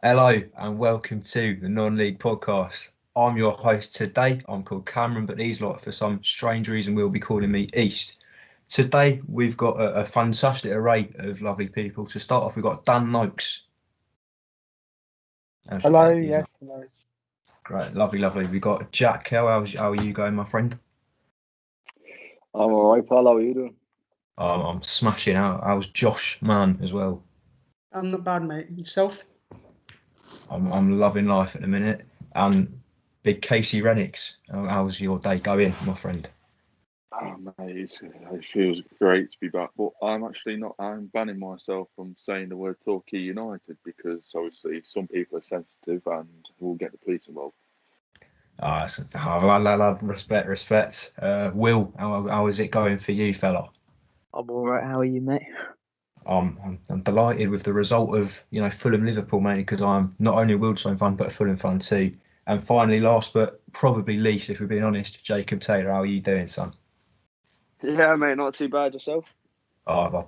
Hello and welcome to the Non-League Podcast. I'm your host today. I'm called Cameron, but these lot, for some strange reason, will be calling me East. Today, we've got a fantastic array of lovely people. To start off, we've got Dan Noakes. How's your Hello, day? yes, hello. Great, lovely. We've got Jack Kell. How are you going, my friend? I'm alright, pal. How are you doing? I'm smashing out. How's Josh Mann as well? I'm not bad, mate. Yourself? I'm loving life at the minute. And big Casey Rennicks. How's your day going, my friend? Oh, mate, it feels great to be back, but I'm actually not. I'm banning myself from saying the word Torquay United because obviously some people are sensitive and will get the police involved. Respect. Will, how is it going for you, fella? I'm all right. How are you, mate? I'm delighted with the result of Fulham Liverpool, mainly because I'm not only a Wealdstone fan but a Fulham fan too. And finally, last but probably least, if we're being honest, Jacob Taylor, how are you doing, son? Yeah, mate, not too bad yourself.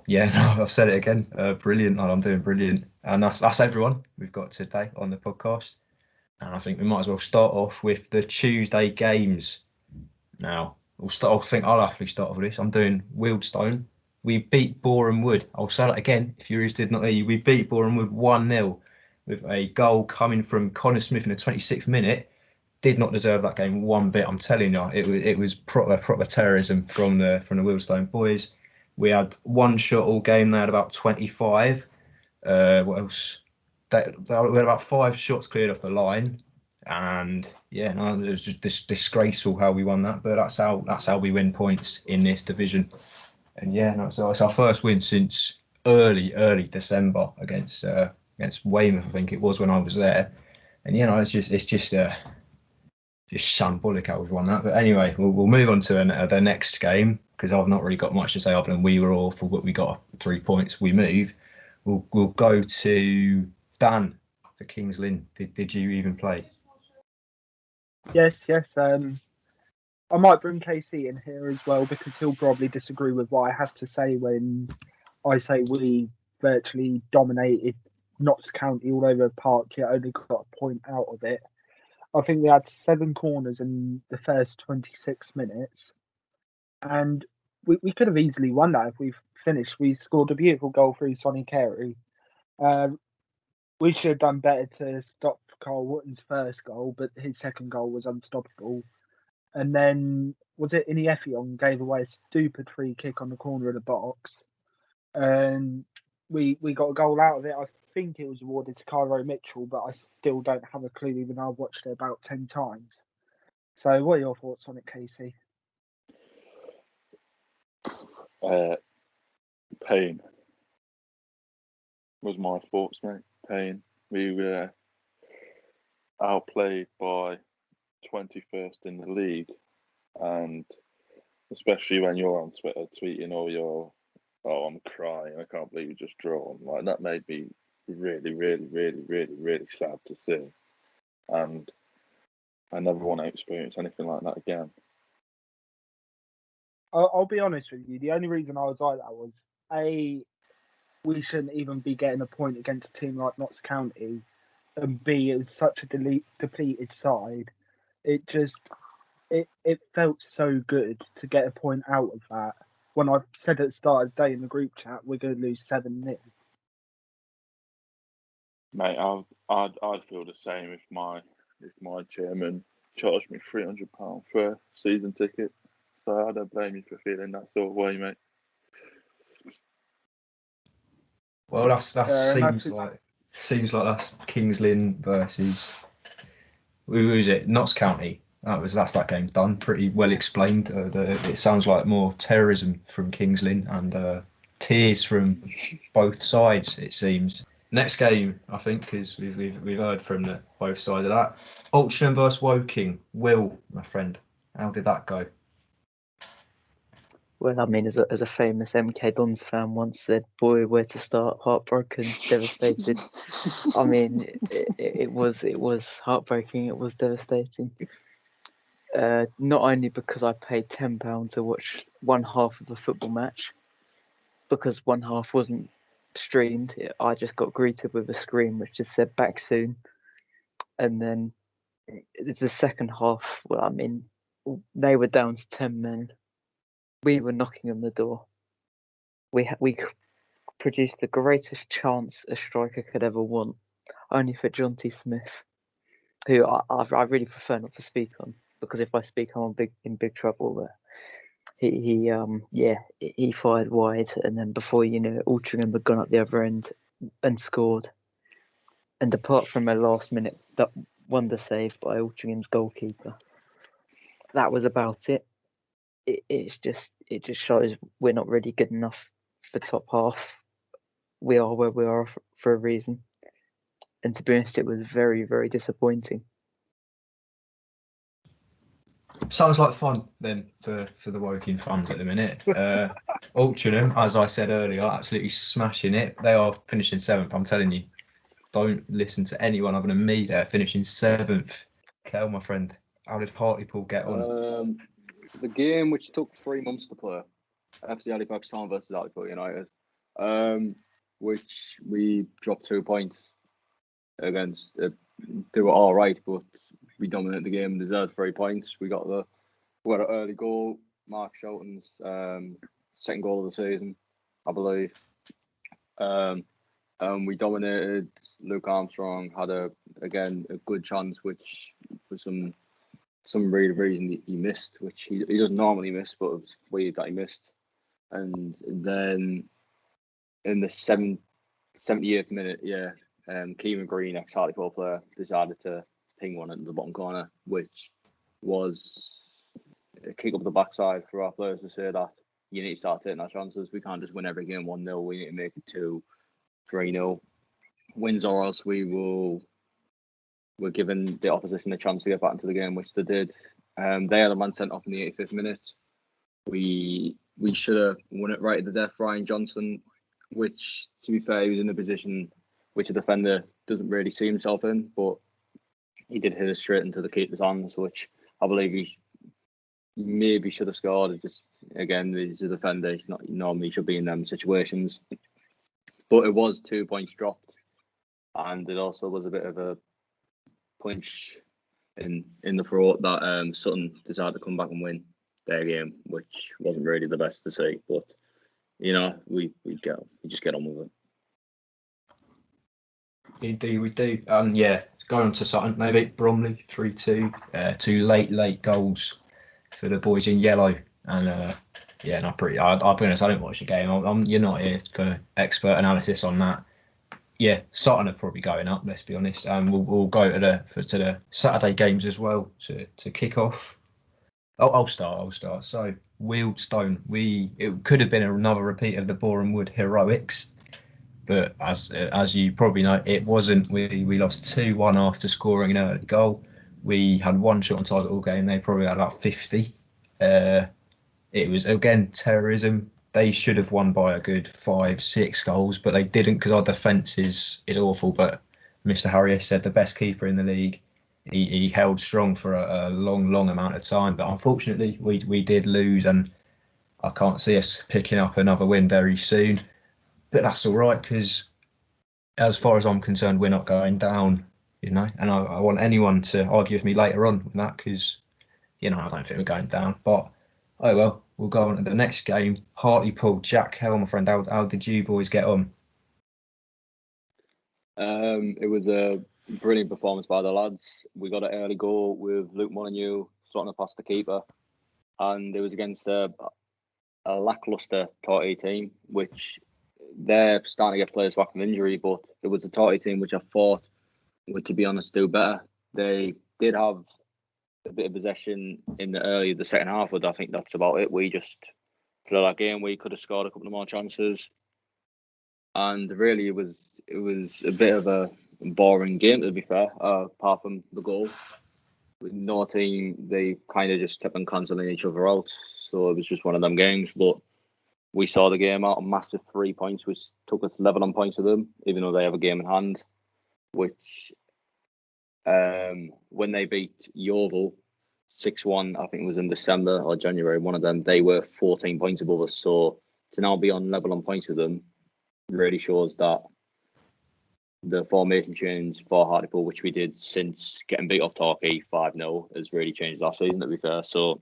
Yeah, no, I've said it again. Brilliant, and I'm doing brilliant. And that's everyone we've got today on the podcast. And I think we might as well start off with the Tuesday games. Now, I'll actually start off with this. I'm doing Wealdstone. We beat Boreham Wood. I'll say that again if you did not hear you. We beat Boreham Wood 1-0 with a goal coming from Connor Smith in the 26th minute. Did not deserve that game one bit. I'm telling you, it was proper terrorism from the Wealdstone boys. We had one shot all game. They had about 25. What else? We had about 5 shots cleared off the line. And yeah, no, it was just disgraceful how we won that. But that's how we win points in this division. And yeah, no, so it's our first win since early December against Weymouth, I think it was when I was there. And yeah, no, it's just shambolic how we've won that. But anyway, we'll move on to the next game because I've not really got much to say other than we were awful, but we got 3 points. We move. We'll go to Dan for Kings Lynn. Did you even play? Yes. I might bring KC in here as well because he'll probably disagree with what I have to say when I say we virtually dominated Notts County all over the park, yet only got a point out of it. I think we had 7 corners in the first 26 minutes, and we could have easily won that if we finished. We scored a beautiful goal through Sonny Carey. We should have done better to stop Carl Wotton's first goal, but his second goal was unstoppable. And then, was it Effiong gave away a stupid free kick on the corner of the box. And we got a goal out of it. I think it was awarded to Cairo Mitchell, but I still don't have a clue, even though I've watched it about 10 times. So what are your thoughts on it, Casey? Pain was my thoughts, mate. Pain. We were outplayed by 21st in the league, and especially when you're on Twitter tweeting all your, "Oh, I'm crying, I can't believe you just drawn," like that made me really sad to see, and I never want to experience anything like that again. I'll be honest with you. The only reason I was like that was we shouldn't even be getting a point against a team like Notts County, and B, it was such a depleted side. It felt so good to get a point out of that. When I said at the start of the day in the group chat, we're going to lose 7-0. Mate, I'd feel the same if my chairman charged me £300 for a season ticket. So I don't blame you for feeling that sort of way, mate. Well, that seems like that's Kings Lynn versus who is it? Notts County. That's that game done. Pretty well explained. It sounds like more terrorism from Kings Lynn and tears from both sides. It seems. Next game, I think, because we've heard from both sides of that. Altrincham versus Woking. Will, my friend, how did that go? Well, I mean, as a famous MK Dons fan once said, "Boy, where to start? Heartbroken, devastated." I mean, it was heartbreaking. It was devastating. Not only because I paid £10 to watch one half of a football match, because one half wasn't streamed, I just got greeted with a screen which just said "back soon," and then the second half. Well, I mean, they were down to 10 men. We were knocking on the door. We produced the greatest chance a striker could ever want, only for John T. Smith, who I really prefer not to speak on, because if I speak, I'm in big trouble. But he fired wide, and then before you knew it, Altrincham had gone up the other end and scored. And apart from a last minute wonder save by Altringham's goalkeeper, that was about it. It just shows we're not really good enough for top half. We are where we are for a reason. And to be honest, it was very, very disappointing. Sounds like fun then for the Woking fans at the minute. Altrincham, as I said earlier, absolutely smashing it. They are finishing 7th. I'm telling you, don't listen to anyone other than me. They're finishing 7th. Kel, my friend, how did Hartlepool get on? The game which took 3 months to play, FC Halifax Town versus Hartlepool United, which we dropped 2 points against. They were all right, but we dominated the game and deserved 3 points. We got an early goal, Mark Shelton's second goal of the season, I believe. We dominated. Luke Armstrong had a good chance, which for some weird reason he missed, which he doesn't normally miss, but it was weird that he missed. And then in the 78th minute, Kieran Green, ex-Hartlepool player, decided to ping one into the bottom corner, which was a kick up the backside for our players to say that you need to start taking our chances. We can't just win every game 1-0. We need to make it 2-3-0 wins, or else we're giving the opposition a chance to get back into the game, which they did. They had a man sent off in the 85th minute. We should have won it right at the death. Ryan Johnson, which, to be fair, he was in a position which a defender doesn't really see himself in, but he did hit it straight into the keeper's hands, which I believe he maybe should have scored. It just, again, he's a defender. He's not normally should be in them situations. But it was 2 points dropped, and it also was a bit of a punch in the throat that Sutton decided to come back and win their game, which wasn't really the best to see. But we just get on with it. Indeed, we do. Going on to Sutton, they beat Bromley 3-2. 2 late goals for the boys in yellow, and I'll be honest, I didn't watch the game. You're not here for expert analysis on that. Yeah, Sutton are probably going up. Let's be honest, and we'll go to the Saturday games as well to kick off. I'll start. So Wealdstone, it could have been another repeat of the Boreham Wood heroics, but as you probably know, it wasn't. We lost 2-1 after scoring an early goal. We had 1 shot on target all game. They probably had about 50. It was again terrorism. They should have won by a good 5-6 goals, but they didn't because our defence is awful. But Mr. Harrier said the best keeper in the league. He held strong for a long amount of time, but unfortunately we did lose, and I can't see us picking up another win very soon. But that's all right, because as far as I'm concerned, we're not going down, and I want anyone to argue with me later on with that, because I don't think we're going down. But oh well, we'll go on to the next game. Hartlepool, Jack Hell, my friend. How did you boys get on? It was a brilliant performance by the lads. We got an early goal with Luke Molyneux slotting past the keeper, and it was against a lacklustre Torquay team, which they're starting to get players back from injury, but it was a Torquay team which I thought would, to be honest, do better. They did have a bit of possession in the second half, but I think that's about it. We just played that game. We could have scored a couple of more chances, and really it was a bit of a boring game, to be fair, apart from the goal. With no team, they kind of just kept on cancelling each other out, so it was just one of them games. But we saw the game out, a massive 3 points, which took us level on points with them, even though they have a game in hand, which when they beat Yeovil 6-1, I think it was in December or January, one of them, they were 14 points above us. So to now be on level on points with them really shows that the formation change for Hartlepool, which we did since getting beat off Torquay 5-0, has really changed last season, to be fair. So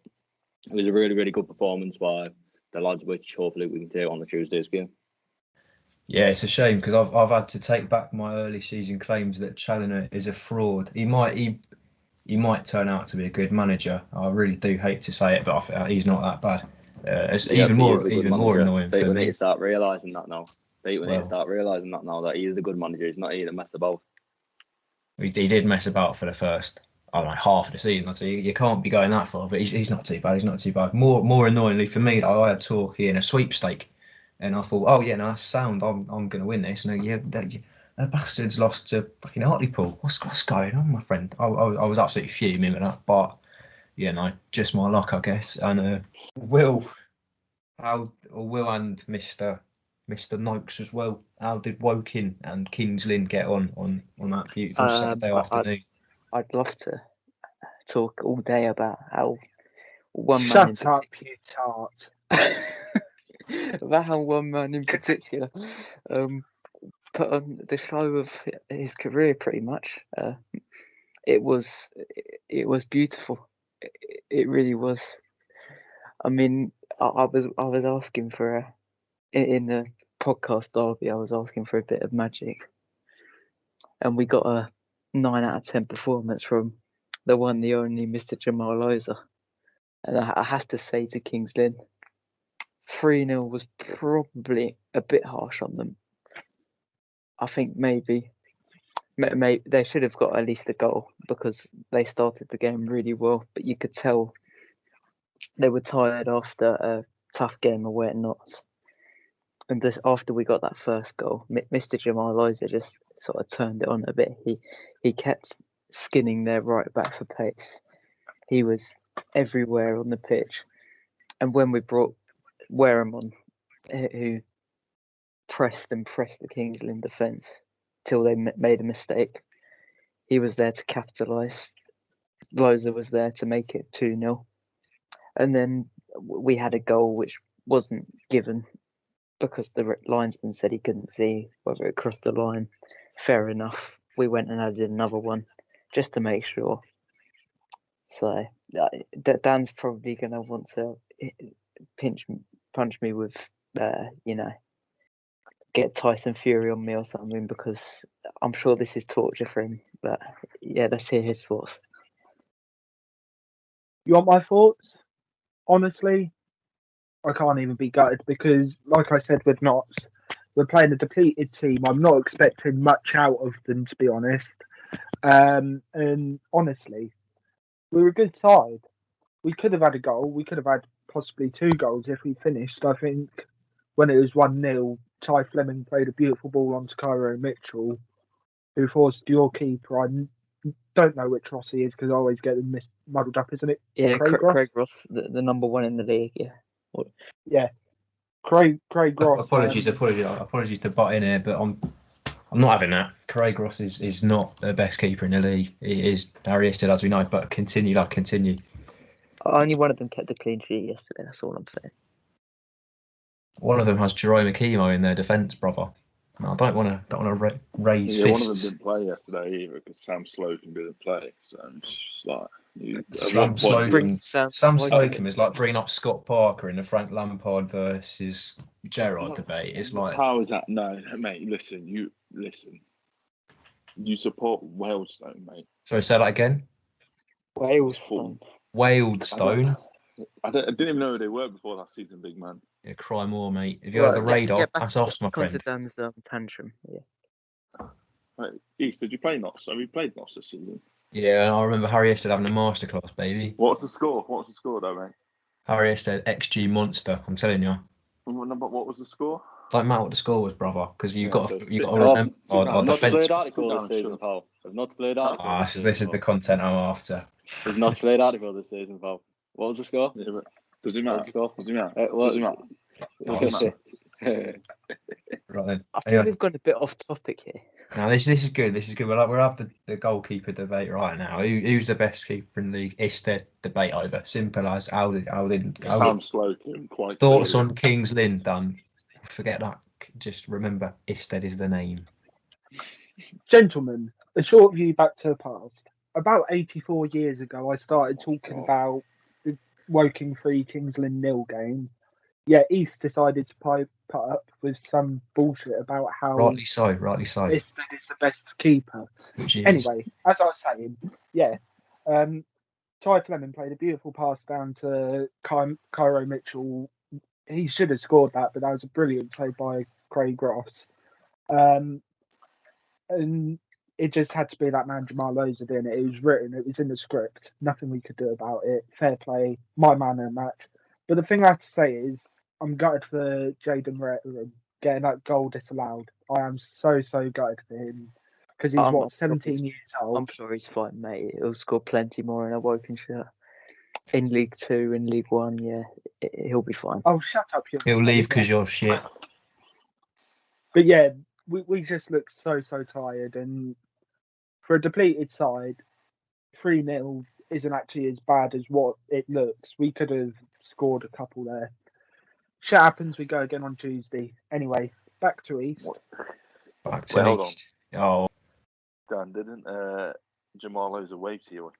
it was a really, really good performance by the lads, which hopefully we can take on the Tuesday's game. Yeah, it's a shame because I've had to take back my early season claims that Challinor is a fraud. He might turn out to be a good manager. I really do hate to say it, but I think he's not that bad. It's even more annoying for We need me. to start realising that now. We need to start realising that now, that he is a good manager. He's not here to mess about. He did mess about for the first, I don't know, half of the season. So you can't be going that far, but he's not too bad. He's not too bad. More annoyingly for me, I had Torquay in a sweepstake, and I thought, oh yeah, no, that's sound. I'm going to win this. And the bastards lost to fucking Hartlepool. What's going on, my friend? I was absolutely fuming with that, but yeah, no, just my luck, I guess. And Will and Mr. Noakes as well. How did Woking and Kings Lynn get on that beautiful Saturday afternoon? I'd love to talk all day about how one man Shut in up, you tart. about how one man in particular put on the show of his career, pretty much. It was beautiful. It really was. I mean, I was asking for in the podcast derby. I was asking for a bit of magic, and we got a 9 out of 10 performance from the one, the only Mr. Jamal Oza. And I have to say to Kings Lynn, 3-0 was probably a bit harsh on them. I think maybe they should have got at least a goal because they started the game really well, but you could tell they were tired after a tough game away at Notts. And just after we got that first goal, Mr. Jamal Oza just sort of turned it on a bit. He kept skinning their right back for pace. He was everywhere on the pitch. And when we brought Wareham on, who pressed the Kings Lynn defence till they made a mistake, he was there to capitalise. Loza was there to make it 2-0. And then we had a goal which wasn't given because the linesman said he couldn't see whether it crossed the line. Fair enough. We went and added another one just to make sure. So Dan's probably going to want to punch me with, get Tyson Fury on me or something, because I'm sure this is torture for him. But yeah, let's hear his thoughts. You want my thoughts? Honestly, I can't even be gutted because, like I said with Notts, we're playing a depleted team. I'm not expecting much out of them, to be honest. And honestly, we were a good side. We could have had a goal. We could have had possibly 2 goals if we finished. I think when it was 1-0, Ty Fleming played a beautiful ball onto Cairo Mitchell, who forced your keeper. I don't know which Ross he is because I always get them muddled up, isn't it? Yeah, Craig Ross, the number 1 in the league. Yeah. Yeah, Craig Ross. Apologies to butt in here, but I'm not having that. Craig Ross is not the best keeper in the league. He is Harry Isted, as we know, but continue. Only one of them kept a clean sheet yesterday. That's all I'm saying. One of them has Jerome Akimo in their defence, brother. No, I don't want to raise fists. One of them didn't play yesterday either because Sam Slocum didn't play. So it's just like Sam Slocum is like bringing up Scott Parker in the Frank Lampard versus Gerrard debate. It's like, how is that? No, mate. Listen. You support Wealdstone, mate. Sorry, say that again. Wealdstone. I didn't even know who they were before last season, big man. Yeah, cry more, mate. If you had the radar, that's us, my friend. Dan's tantrum. Yeah. Right, East, did you play Notts? Have you played Notts this season? Yeah, I remember Harry Isted having a masterclass, baby. What's the score? Though, mate? Harry Isted, XG monster. I'm telling you. What was the score? Don't matter what the score was, brother, because you got to remember our not defence. played article this season, pal. I've not played article. This is the content I'm after. I've not played article this season, pal. What was the score? Yeah, does it matter? Does it matter? Right then. I think we've gone a bit off topic here. Now this is good. We're having the goalkeeper debate right now. Who's the best keeper in the league? Isted debate over. Simple as how did Sam Slocum. Quite thoughts clearly. on Kings Lynn done. Forget that. Just remember, Isted is the name. Gentlemen, a short view back to the past. About 84 years ago, I started talking about the Woking 3 Kingsland 0 game. Yeah, East decided to put up with some bullshit about how Rightly so. Rightly so. Isted is the best keeper. Which is Anyway, as I was saying, yeah, Ty Fleming played a beautiful pass down to Cairo Mitchell. He should have scored that, but that was a brilliant save by Craig Ross. And it just had to be that man Jamal Loza doing it. It was written, it was in the script. Nothing we could do about it. Fair play, my man in the match. But the thing I have to say is, I'm gutted for Jaden Redden getting that goal disallowed. I am so gutted for him because he's I'm what, sure 17 years I'm old. sure he's fine, mate. He'll score plenty more in a Woking shirt. In League 2, in League 1, yeah, he'll be fine. Oh, shut up, you. he'll leave because you're shit. But yeah, we just look so tired, and for a depleted side, 3-0 isn't actually as bad as what it looks. We could have scored a couple there. Shit happens, we go again on Tuesday. Anyway, back to East. Back to Well, hold on. East. Oh, Dan, didn't Jamal Loza wave to you?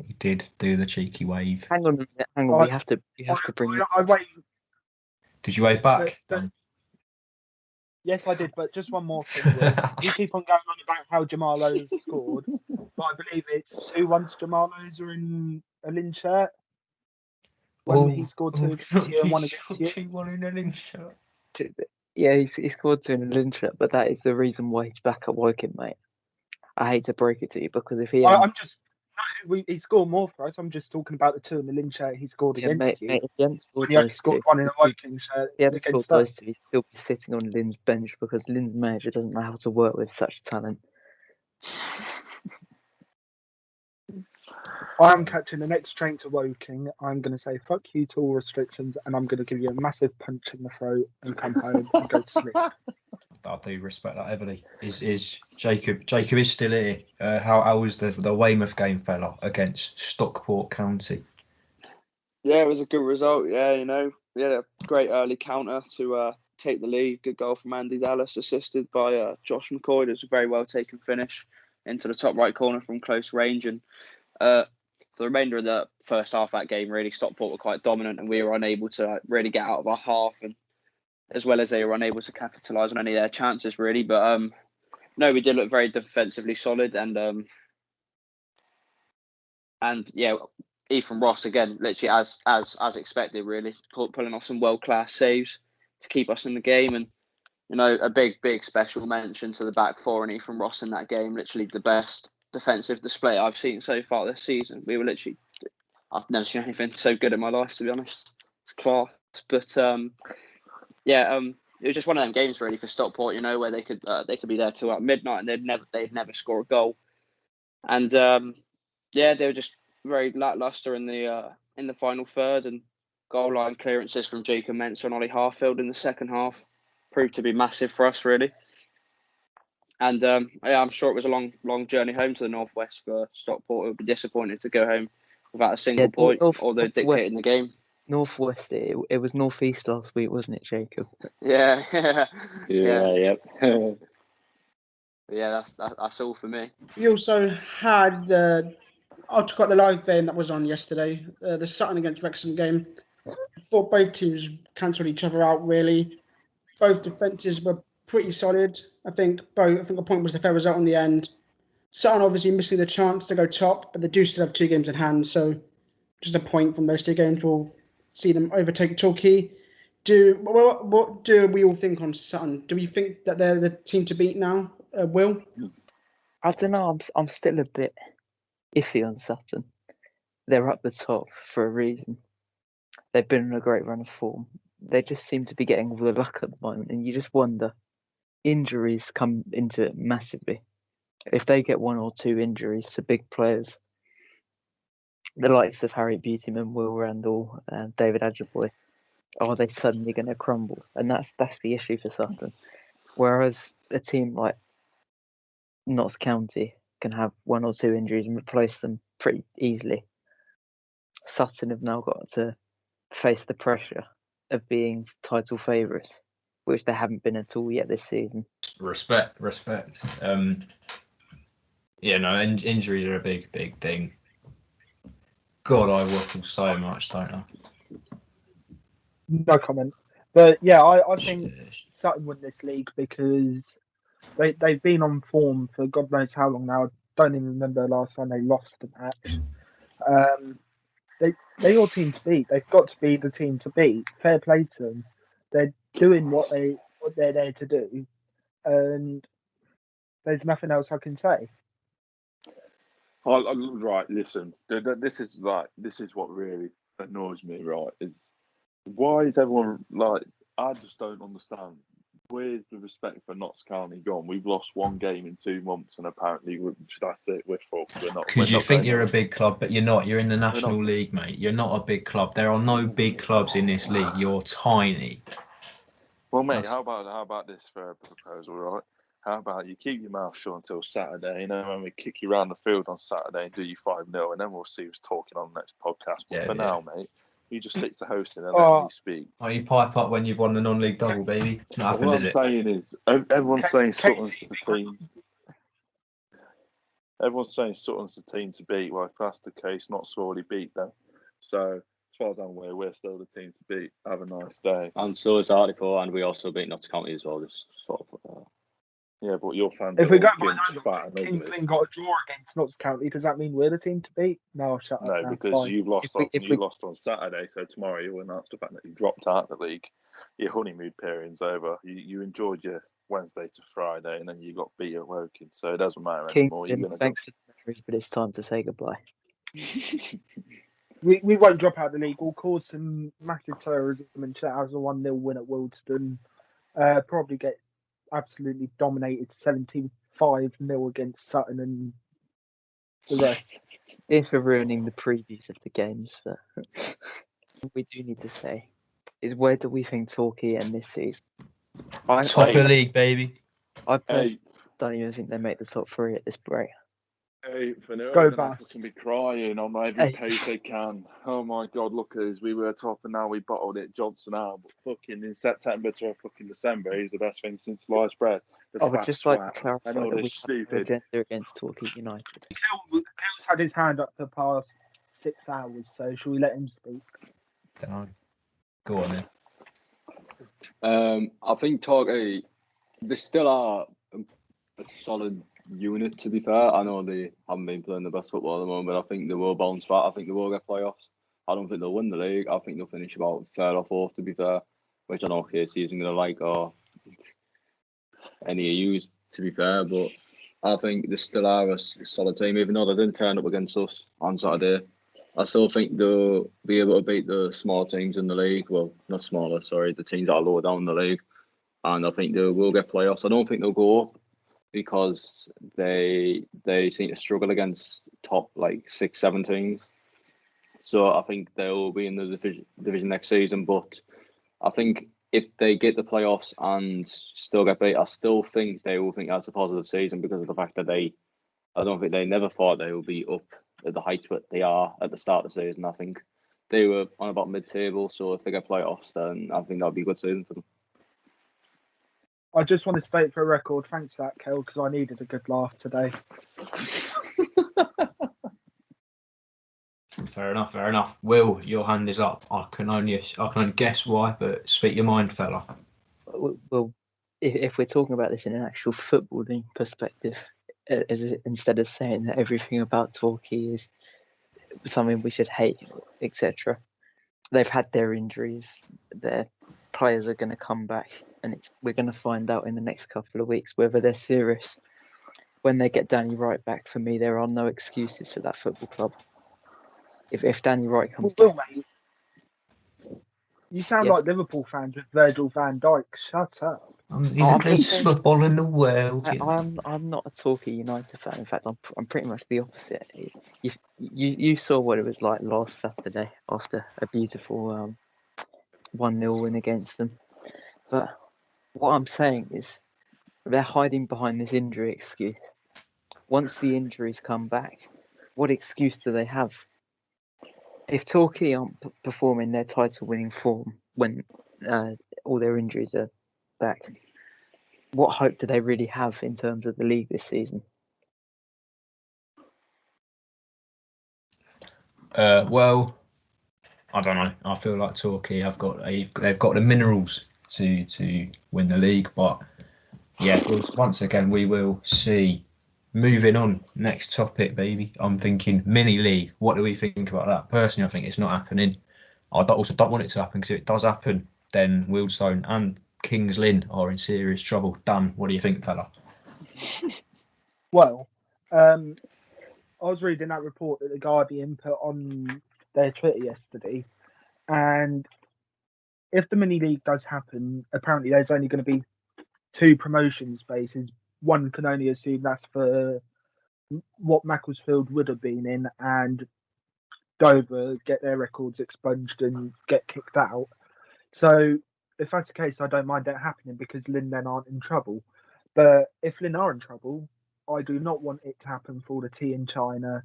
he did do the cheeky wave. Hang on a minute, hang on. You have to bring. I wait. Did you wave back? Dan? Yes, I did, but just one more thing. Will. You keep on going on about how Jamal Loza scored, but I believe it's 2-1 to Jamal Loza in a Lynn shirt. When he scored 2 against you and 1 against you. 2-1 in a Lynn shirt. Yeah, he scored 2 in a Lynn shirt, but that is the reason why he's back at Woking, mate. I hate to break it to you because if he he scored more for us. I'm just talking about the 2 in the Lynn shirt he scored against mate, you. if he hadn't scored When he only those scored two, 1 in a Woking shirt he hadn't scored against those us. two, he'd still be sitting on Lynn's bench because Lynn's manager doesn't know how to work with such talent. I'm catching the next train to Woking. I'm going to say fuck you to all restrictions, and I'm going to give you a massive punch in the throat and come home and go to sleep. I do respect that heavily. Is Jacob? Jacob is still here. How was the Weymouth game, fella, against Stockport County? Yeah, it was a good result. Yeah, we had a great early counter to take the lead. Good goal from Andy Dallas, assisted by Josh McCoy. It was a very well taken finish into the top right corner from close range. And for the remainder of the first half of that game, really, Stockport were quite dominant, and we were unable to really get out of our half, and as well as they were unable to capitalise on any of their chances, really. But no, we did look very defensively solid, and yeah, Ethan Ross again, literally as expected, really pulling off some world class saves to keep us in the game, and a big special mention to the back four and Ethan Ross in that game. Literally the best defensive display I've seen so far this season. We were literally, I've never seen anything so good in my life, to be honest. It's class, but yeah, it was just one of them games really for Stockport, where they could be there till midnight and they'd never score a goal, and yeah, they were just very lackluster in the final third, and goal line clearances from Jacob Mensah and Ollie Harfield in the second half proved to be massive for us, really. And yeah, I'm sure it was a long journey home to the northwest for Stockport. It would be disappointed to go home without a single point, although dictating the game. Northwest, it was northeast last week, wasn't it, Jacob? Yeah. Yep. Yeah, that's all for me. We also had I took out the live game that was on yesterday, the Sutton against Wrexham game. I thought both teams cancelled each other out, really. Both defences were pretty solid. I think a point was the fair result in the end. Sutton obviously missing the chance to go top, but they do still have 2 games in hand, so just a point from those 2 games will see them overtake Torquay. What do we all think on Sutton? Do we think that they're the team to beat now, Will? I don't know. I'm still a bit iffy on Sutton. They're up the top for a reason. They've been on a great run of form. They just seem to be getting all the luck at the moment, and you just wonder. Injuries come into it massively. If they get 1 or 2 injuries to big players, the likes of Harry Beautyman, Will Randall, and David Ajiboye, are they suddenly going to crumble? And that's the issue for Sutton. Whereas a team like Notts County can have 1 or 2 injuries and replace them pretty easily. Sutton have now got to face the pressure of being title favourites which they haven't been at all yet this season. Respect. Yeah, no, injuries are a big thing. God, I waffle so much, don't I? No comment. But yeah, I think Sutton won this league because they've been on form for God knows how long now. I don't even remember the last time they lost a match. They're your team to beat. They've got to be the team to beat. Fair play to them. They're doing what they're there to do, and there's nothing else I can say. Right, listen. This is what really annoys me. Right, is why is everyone like? I just don't understand. Where's the respect for Notts County gone? We've lost one game in 2 months, and apparently that's it. We're fucked. We're not. Because you think you're a big club, but you're not. You're in the National League, mate. You're not a big club. There are no big clubs in this league. You're tiny. Well, mate, how about this for a proposal, right? How about you keep your mouth shut until Saturday, and then when we kick you around the field on Saturday and do you 5-0, and then we'll see who's talking on the next podcast. But now, mate, you just stick to hosting and let me speak. Oh, you pipe up when you've won the non-league double, baby. It's not happened, What I'm saying is, everyone's saying Sutton's the team. Everyone's saying Sutton's the team to beat. Well, if that's the case, Notts already beat them. So, as far as I'm aware, we're still the team to beat. Have a nice day. And so is Hartlepool, and we also beat Notts County as well. Just sort of put that. Yeah, but your fans If are we go all by Finch, fat and Kings ugly. Lynn got a draw against Notts County. Does that mean we're the team to beat? No, shut up. No, now. because Fine. you've lost If we lost on Saturday, so tomorrow you'll announce the fact that you dropped out of the league. Your honeymoon period's over. You enjoyed your Wednesday to Friday, and then you got beat at Woking, so it doesn't matter anymore. Kingston, thanks for the memories, but it's time to say goodbye. We won't drop out of the league. We'll cause some massive terrorism and shout out a 1-0 win at Wildston. Probably get absolutely dominated 75-0 against Sutton and the rest. Thanks for ruining the previews of the games. But we do need to say is where do we think Torquay end this season? Top of the league, baby. I personally don't even think they make the top 3 at this break. Hey, Go Bass. Can be crying on every page they can. Oh my God, look at us. We were top and now we bottled it. Johnson out, but fucking in September to fucking December, he's the best thing since sliced bread. I would just like to clarify that we have no agenda against Torquay United. Hill's had his hand up for the past 6 hours, so shall we let him speak? Go on then. I think Torquay, they still are a solid unit, to be fair. I know they haven't been playing the best football at the moment, but I think they will bounce back. I think they will get playoffs. I don't think they'll win the league. I think they'll finish about 3rd or 4th, to be fair, which I know KC isn't going to like, or any of you, to be fair, but I think they still are a solid team, even though they didn't turn up against us on Saturday. I still think they'll be able to beat the small teams in the league. Well, not smaller, sorry, the teams that are lower down in the league. And I think they will get playoffs. I don't think they'll go up, because they seem to struggle against top 6-7 teams. So I think they'll be in the division next season. But I think if they get the playoffs and still get beat, I still think they will think that's a positive season, because of the fact that I don't think they never thought they would be up at the heights that they are at the start of the season. I think they were on about mid-table. So if they get playoffs, then I think that'll be a good season for them. I just want to state for a record, thanks for that, Kel, because I needed a good laugh today. Fair enough. Will, your hand is up. I can only guess why, but speak your mind, fella. Well, if we're talking about this in an actual footballing perspective, instead of saying that everything about Torquay is something we should hate, etc., they've had their injuries. Their players are going to come back, and we're going to find out in the next couple of weeks whether they're serious. When they get Danny Wright back, for me, there are no excuses for that football club. If Danny Wright comes back, mate, you sound like Liverpool fans with Virgil van Dijk. Shut up. He's the best football in the world. I'm not a Torquay United fan. In fact, I'm pretty much the opposite. You saw what it was like last Saturday after a beautiful 1-0 win against them. But what I'm saying is they're hiding behind this injury excuse. Once the injuries come back, what excuse do they have? If Torquay aren't performing their title-winning form when all their injuries are back. What hope do they really have in terms of the league this season? Well, I don't know. I feel like Torquay they've got the minerals to win the league, but yeah, once again we will see. Moving on, next topic, baby. I'm thinking mini league. What do we think about that? Personally, I think it's not happening. I also don't want it to happen because if it does happen, then Wealdstone and Kings Lynn are in serious trouble. Dan, what do you think, fella? Well, I was reading that report that the Guardian put on their Twitter yesterday, and if the mini league does happen, apparently there's only going to be 2 promotion spaces. One can only assume that's for what Macclesfield would have been in, and Dover get their records expunged and get kicked out. So if that's the case, I don't mind that happening because Lynn then aren't in trouble. But if Lynn are in trouble, I do not want it to happen for the tea in China,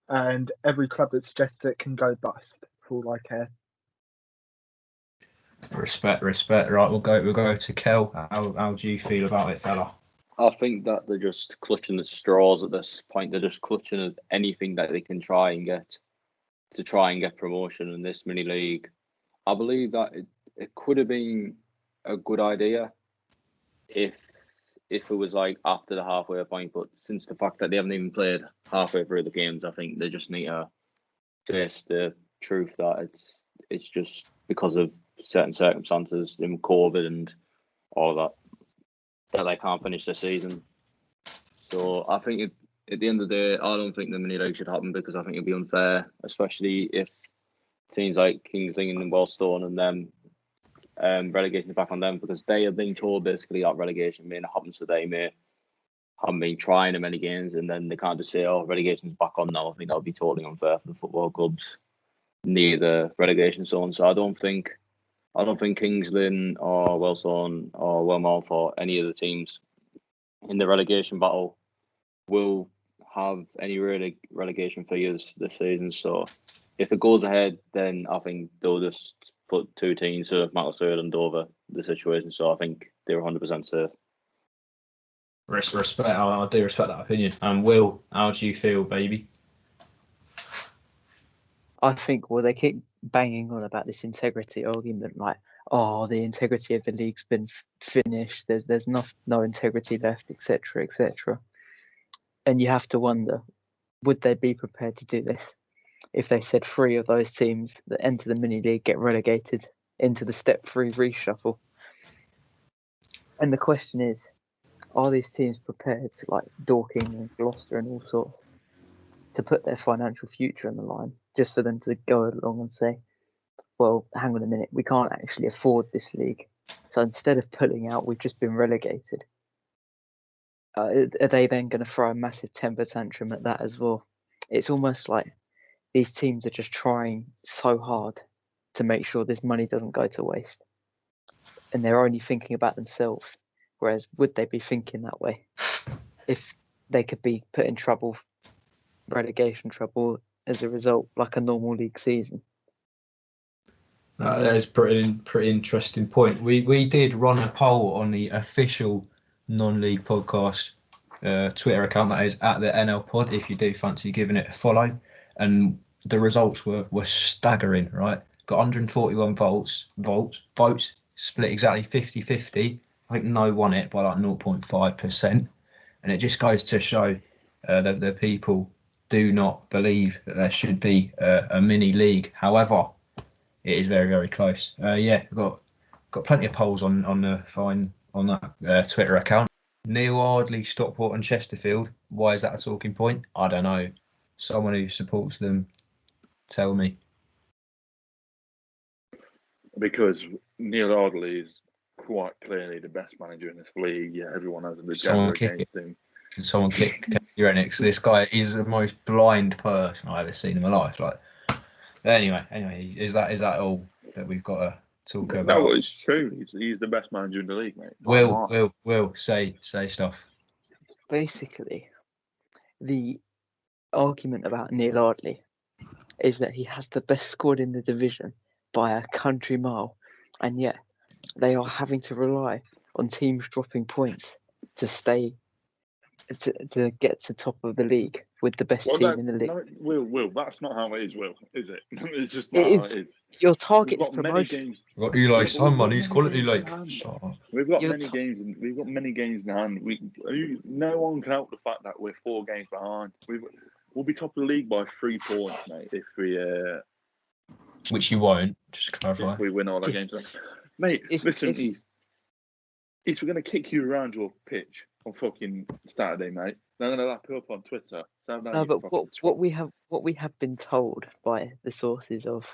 and every club that suggests it can go bust for all I care. Respect. Right, we'll go to Kel. How do you feel about it, fella? I think that they're just clutching the straws at this point. They're just clutching at anything that they can try and get promotion in this mini league. I believe that it could have been a good idea if it was like after the halfway point, but since the fact that they haven't even played halfway through the games, I think they just need to face the truth that it's just because of certain circumstances in COVID and all that they can't finish the season. So I think at the end of the day, I don't think the mini league should happen because I think it'd be unfair, especially if teams like Kings Lynn and Wealdstone and them relegation is back on them because they have been told basically that relegation may not happen, so they may haven't been trying in many games, and then they can't just say, "Oh, relegation's back on now." I think that would be totally unfair for the football clubs near the relegation zone. So I don't think Kings Lynn or Wealdstone or Wellmouth or any of the teams in the relegation battle will have any relegation figures this season. So if it goes ahead, then I think they'll just put 2 teams, so Macclesfield and Dover, the situation. So I think they're 100% safe. Respect. I do respect that opinion. And Will, how do you feel, baby? I think, well, they keep banging on about this integrity argument, like, oh, the integrity of the league's been finished. There's no integrity left, etc., etc. And you have to wonder, would they be prepared to do this if they said 3 of those teams that enter the mini league get relegated into the step 3 reshuffle? And the question is, are these teams prepared, like Dorking and Gloucester and all sorts, to put their financial future on the line just for them to go along and say, well, hang on a minute, we can't actually afford this league. So instead of pulling out, we've just been relegated. Are they then going to throw a massive temper tantrum at that as well? It's almost like these teams are just trying so hard to make sure this money doesn't go to waste. And they're only thinking about themselves. Whereas would they be thinking that way if they could be put in trouble, relegation trouble, as a result, like a normal league season? That is pretty interesting point. We did run a poll on the official non-league podcast Twitter account, that is at the NL Pod, if you do fancy giving it a follow. And the results were staggering, right? Got 141 votes, split exactly 50-50. I think no won it by like 0.5%. And it just goes to show that the people do not believe that there should be a mini league. However, it is very, very close. Yeah, we've got plenty of polls on that Twitter account. Neil Ardley, Stockport and Chesterfield. Why is that a talking point? I don't know. Someone who supports them, tell me. Because Neil Ardley is quite clearly the best manager in this league. Yeah, everyone has an agenda against him. Can someone kick Uranix? This guy is the most blind person I've ever seen in my life. Like, anyway, is that all that we've got to talk about? No, it's true. He's the best manager in the league, mate. Will say stuff. Basically, the argument about Neil Ardley is that he has the best squad in the division by a country mile, and yet they are having to rely on teams dropping points to stay to get to top of the league with the best Well, team no, in the league. no, Will, that's not how it is, Will, is it? It's just It not how is. it is. Your We've target is got many promotion. games. We've got Eli Yeah, but we've man. got He's many quality. games Like, in hand. shut up. We've got Your many ta- games. We've got many games in hand. No one can help the fact that we're 4 games behind. We'll be top of the league by 3 points, mate. If Which you won't. Just to clarify. we win all our games, mate. Listen, if- we're going to kick you around your pitch on fucking Saturday, mate. They're going to lap you up on Twitter. No, but what we have been told by the sources of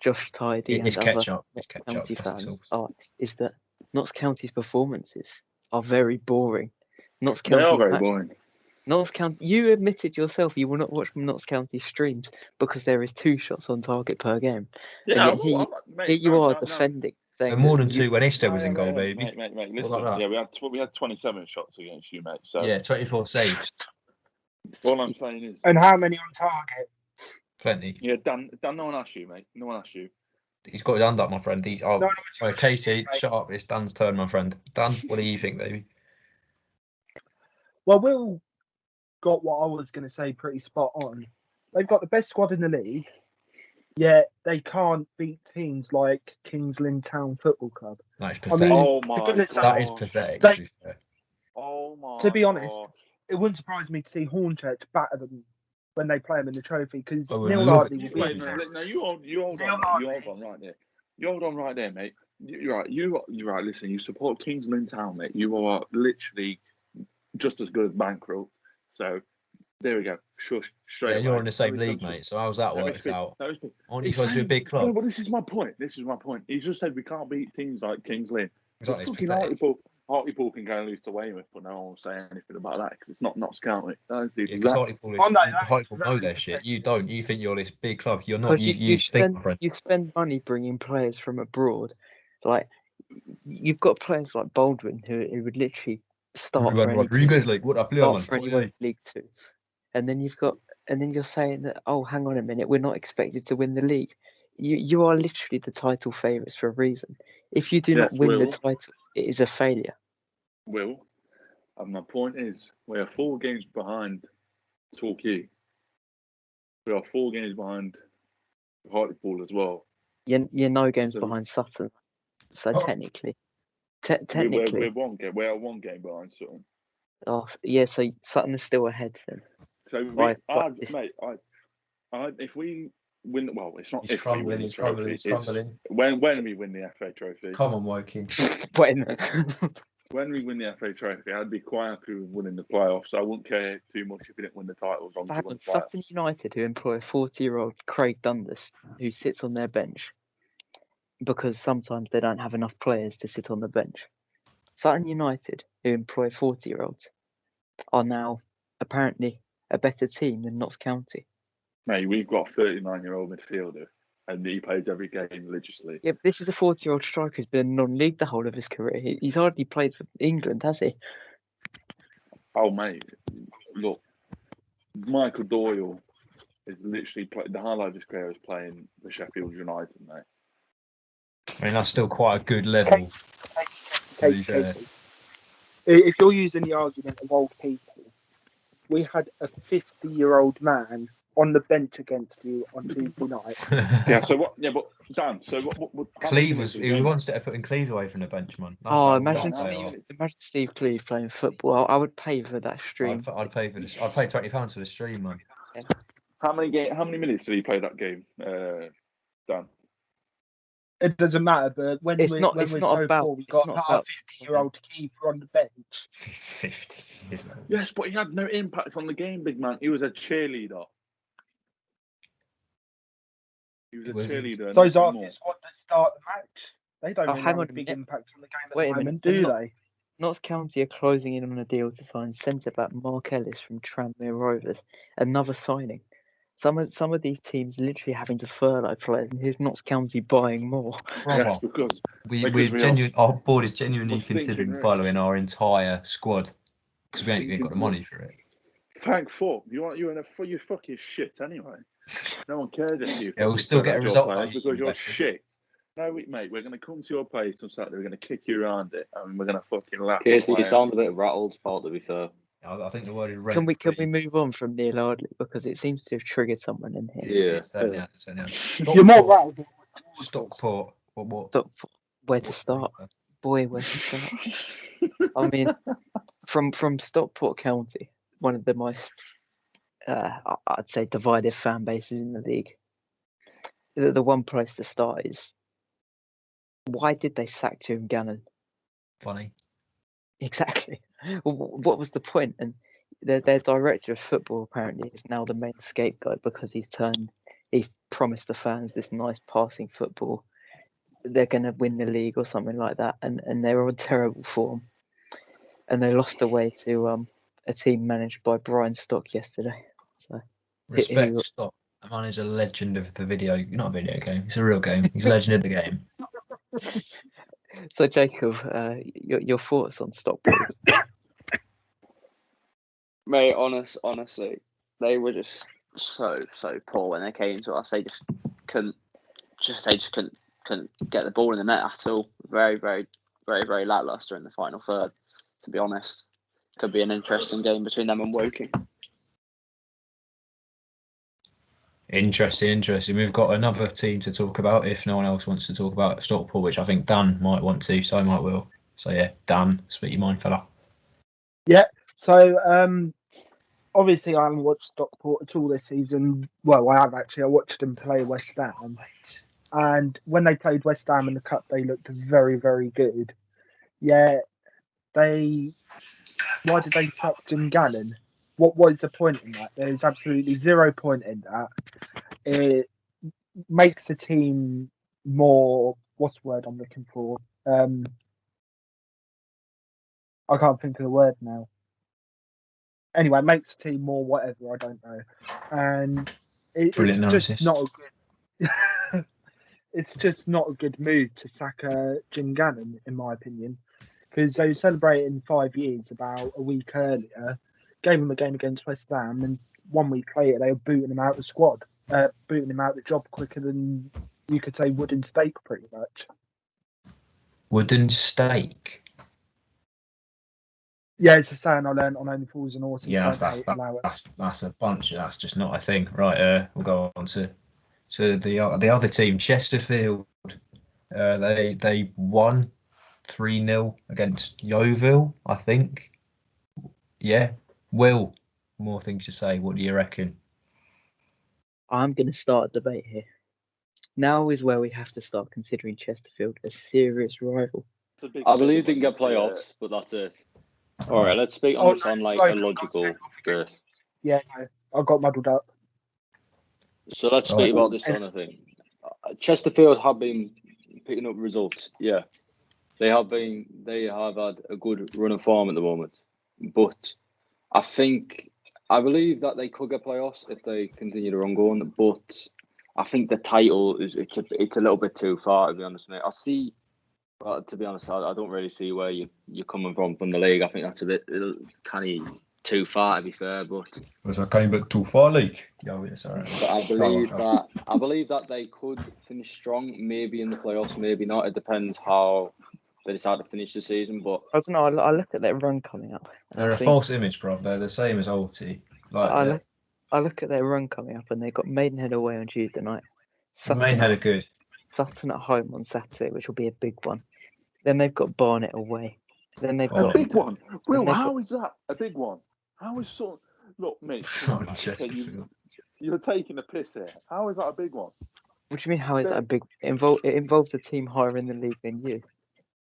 Josh Tidy It's and other ketchup. It's ketchup. County That's the fans sauce. is that Notts County's performances are very boring. Notts They are County very boring. Notts County. You admitted yourself you will not watch Notts County streams because there is 2 shots on target per game. Yeah, And yet here you are defending, saying And more that than 2 when Esther was in goal, mate, baby. Mate, What listen. about that? Yeah, we had 27 shots against you, mate. So Yeah, 24 saves. all I'm saying is, And how many on target? Plenty. yeah, Dan, no one asked you, mate. No one asked you. He's got his hand up, my friend. No, Casey, mate. shut up. It's Dan's turn, my friend. Dan, what do you think, baby? Well, Will got what I was going to say pretty spot on. They've got the best squad in the league, yet they can't beat teams like Kings Lynn Town Football Club. That is I pathetic. mean, Oh for my goodness god, That is pathetic, They- to be fair. Oh my. To be honest, gosh. it wouldn't surprise me to see Hornchurch batter them when they play them in the trophy because I would Neil love Hardy it. will Wait, be no, you hold Neil on Hardy. right there. You hold on right there, mate. You're right. You're right. Listen, you support Kings Lynn Town, mate. You are literally just as good as Bankroll. So there we go. Shush. Straight Yeah, away. you're in the same Let me league, speak. mate. So how's that Let me works speak. out? Let me speak. Aren't you He's supposed to be a saying- big club? No, but this is my point. He just said we can't beat teams like Kings Lynn. Exactly, it's Fucking pathetic. Hartlepool can go and lose to Weymouth, but no one will say anything about that because it's not Notts County. That is the Yeah, because exact. Hartlepool Oh, no, that is Hartlepool know very their shit. pathetic. You don't. You think you're this big club. You're not. Because You stink, my friend. you spend money bringing players from abroad. Like you've got players like Baldwin who would literally start for any Rodriguez, team, like, what up, start man? for anyone in League Two, and then you're saying that, oh, hang on a minute, we're not expected to win the league. You are literally the title favourites for a reason. If you do not Yes, win the Will. title, it is a failure. Will, and my point is, we are 4 games behind Torquay. We are 4 games behind Hartlepool as well. You're no games So- behind Sutton, so Oh. technically, We're 1 game behind Sutton. oh yeah, so Sutton is still ahead then. So, Right, mate, if we win, well, it's not He's if we win crumbling. the He's trophy. crumbling. He's It's crumbling. when we win the FA Trophy. Come on, Woking. When When we win the FA Trophy, I'd be quite happy with winning the playoffs. I wouldn't care too much if we didn't win the title as long as we win the playoffs. Sutton United, who employ a 40-year-old Craig Dundas, who sits on their bench because sometimes they don't have enough players to sit on the bench. Sutton United, who employ 40-year-olds, are now apparently a better team than Notts County. Mate, we've got a 39-year-old midfielder, and he plays every game religiously. Yeah, but this is a 40-year-old striker who's been non-league the whole of his career. He's hardly played for England, has he? Oh, mate, look, Michael Doyle is literally the highlight of his career is playing for Sheffield United, mate. I mean, that's still quite a good level. Casey. If you're using the argument of old people, we had a 50-year-old man on the bench against you on Tuesday night. Yeah. So what? Yeah, but Dan. So what Cleve was. He wants to putting Cleve away from the bench, man. That's Oh, how imagine bad they are. Steve Cleve playing football. I would pay for that stream. I'd pay for this. I'd pay £20 for the stream, man. How many minutes did he play that game, Dan? It doesn't matter, but when It's we're not so about- poor, we it's got not a about- 50-year-old keeper on the bench. 50, isn't it? Yes, but he had no impact on the game, big man. He was a cheerleader. He was a cheerleader. So's nothing our more. squad that start the match. They don't really hang have on a a big minute. impact on the game at Wait the a minute, moment, they're do not- they? Notts County are closing in on a deal to sign centre-back Mark Ellis from Tranmere Rovers. Another signing. Some of these teams literally having to furlough players, and here's Notts County buying more. Yes, because we're we genuine. Our board is genuinely we're stinking considering rich. following our entire squad because we ain't even Stinking got the money for it. thank fuck. You're fucking shit anyway. No one cares if you. Yeah, we'll fucking still get a furloughed your result players out of you, because you're Becky. shit. No, mate, we're going to come to your place on Saturday. We're going to kick you around it, and we're going to fucking laugh. Casey, you sound a bit rattled, Paul, to be fair. I think the word is Can we rent-free. move on from Neil Ardley because it seems to have triggered someone in here? Yeah. It's certainly has, certainly has. You're more rattled. Stockport. What? Stockport, where to start? Boy, where to start? I mean, from Stockport County, one of the most, I'd say, divided fan bases in the league. The one place to start is, why did they sack Jim Gannon? Funny. Exactly. What was the point? And their director of football apparently is now the main scapegoat because he's promised the fans this nice passing football. They're going to win the league or something like that, and they were on terrible form, and they lost away to a team managed by Brian Stock yesterday. So Respect Stock. That man is a legend of the not a video game. It's a real game. He's a legend of the game. So Jacob, your thoughts on Stockport? Mate, honestly, they were just so poor when they came to us. They just couldn't get the ball in the net at all. Very lackluster in the final third, to be honest. Could be an interesting game between them and Woking. Interesting. We've got another team to talk about if no one else wants to talk about Stockport, which I think Dan might want to, so I might will. So yeah, Dan, speak your mind, fella. Yeah. So obviously I haven't watched Stockport at all this season. Well, I have actually. I watched them play West Ham, and when they played West Ham in the cup, they looked very, very good. Yeah. Why did they chuck Jim Gannon? What was the point in that? There's absolutely 0 point in that. It makes the team more. What's the word I'm looking for? I can't think of the word now. Anyway, it makes the team more whatever. I don't know, and it's just not a good. It's just not a good move to sack Jim Gannon, in my opinion, because they were celebrating 5 years about a week earlier, gave him a game against West Ham, and 1 week later they were booting him out of the squad, booting him out of the job quicker than you could say wooden stake, pretty much. Wooden stake. Yeah, it's a saying I learned on Only Fools and Horses. Yeah, that's a bunch. That's just not a thing, right? We'll go on to the other team, Chesterfield. They won 3-0 against Yeovil, I think. Yeah, Will, more things to say. What do you reckon? I'm going to start a debate here. Now is where we have to start considering Chesterfield a serious rival. I believe they can get playoffs, but that's it. All right, let's speak on this on like a logical birth. Yeah, no, I got muddled up. So let's speak about this on a thing. Chesterfield have been picking up results. Yeah, they have had a good run of form at the moment, but I believe that they could get playoffs if they continue to run going. But I think the title it's a little bit too far, to be honest, mate. To be honest, I don't really see where you're coming from the league. I think that's a bit kind of too far, to be fair. But was that kind of bit too far, like? Yeah, sorry. But I believe that they could finish strong, maybe in the playoffs, maybe not. It depends how they decide to finish the season. But I don't know. I look at their run coming up. They're a false image, bro. They're the same as Alty. I look at their run coming up, and they got Maidenhead away on Tuesday night. Maidenhead are good. Sutton at home on Saturday, which will be a big one. Then they've got Barnet away. Then they've got a big one. Will, how is that a big one? How is so? Look, mate. You're taking a piss here. How is that a big one? What do you mean? How is that a big? It involves a team higher in the league than you.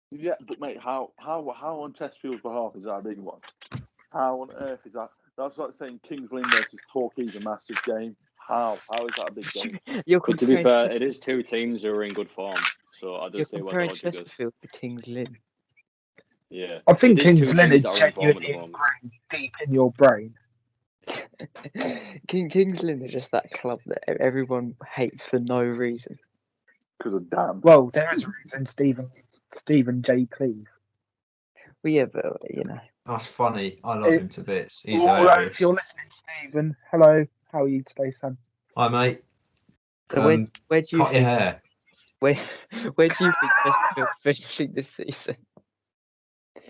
Yeah, but mate, how on Chesterfield's behalf is that a big one? How on earth is that? That's like saying Kings Lynn versus Torquay is a massive game. How is that a big game? But to be fair, it is two teams who are in good form, so I don't see what the logic is. Chesterfield to Kings Lynn. Yeah, I think Kings Lynn is genuinely ingrained deep in your brain. Kings Lynn is just that club that everyone hates for no reason. Because of damn. Well, there is a reason, Stephen J. Cleeve. Well, yeah, but you know. That's funny. I love him to bits. He's hilarious. If you're listening, Stephen, hello. How are you today, son? Hi, mate. So where do you cut your hair? Where where do you think Chesterfield finishing this season?